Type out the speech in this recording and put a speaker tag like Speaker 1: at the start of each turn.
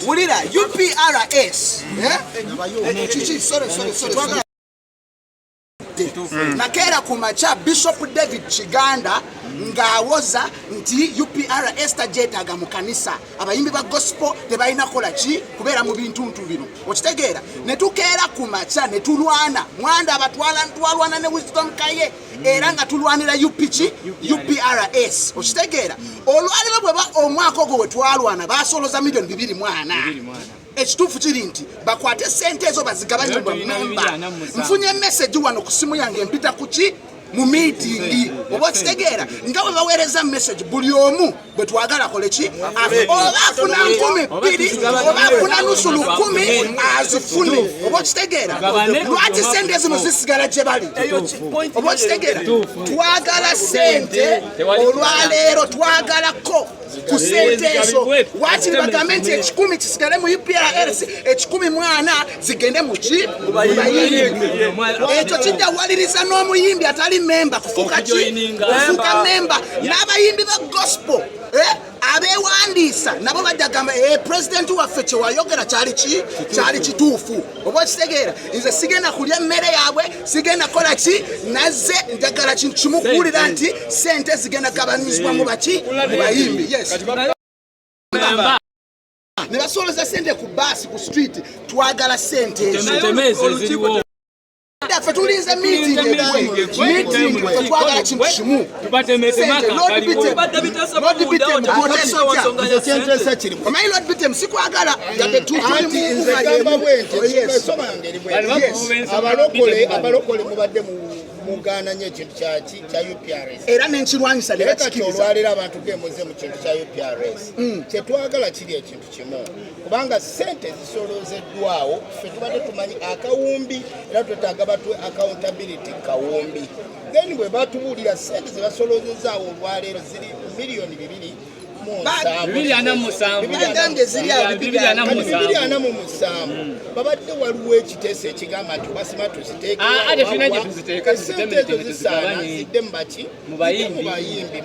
Speaker 1: Wulira U.P.R.S. Nakera kumacha Bishop David Kiganda ngawoza nti U.P.R.S tajetaga mu kanisa abayimbi ba gospel tebalina kola ki kubeera mu bintuntu bino okitegeera ne tukeera kumacha ne tulwana mwanda abatwalwana ne wisdom kaye era nga tulwanira U.P.R.S okitegeera olwaliro bweba omwaka ogwo wetwalwana basoloza milioni 2.4 ekituufu kiri nti bakwate sente ezo bazigabanye mu memba nfunye message wano ku simu yange mpita kuki mu meeting oba kitegeera nga bwe baweereza message buli omu bwe twagala koleki oba afuna 10,000 oba afuna nusu 10,000 azifune oba kitegeera lwaki sente zino zisigala gye bali oba kitegeera twagala sente olwaleero twagalako ku sente ezo wakiri bagambe nti 10 kisigale mu U.P.R.S 10,000 zigende mu ki mu bayimbi ekyo kidawaliriza n'omuyimbi atali memba kufuuka ki kufuuka memba n'abayimbi ba gospel abewandiisa nabo bajagamba president waffe kyewayogera kyali kituufu oba kitegeera nze sigenda kulya emmere yaabwe sigenda kola ki nazze njagala kintu kimukuwulira nti sente zigenda gabanyizibwa mu baki mu bayimbi yes ne basoleza sente ku baasi ku street twagala sente ezo ffe tulinze meeting twagala kintu kimu omanyi Lord Bitem sikwagala
Speaker 2: abalokole mubadde mugana nnyo ekintu kya U.P.R.S
Speaker 1: era nenkirwanyisa
Speaker 2: olwaliro abantu gemuze mu kintu kya U.P.R.S kyetwagala kiri ekintu kimu kubanga sente zisolozeddwawo ffe tubadde tumanyi akawumbi era twetaaga batwe accountability kawumbi then bwe batubuulira sente ze basolozezaawo olwaleero ziri milioni 2.7 babadde waliwo ekiteeso ekigamba nti basima tuziteekesente ezo zisaana zidde mu baki mu bayimbi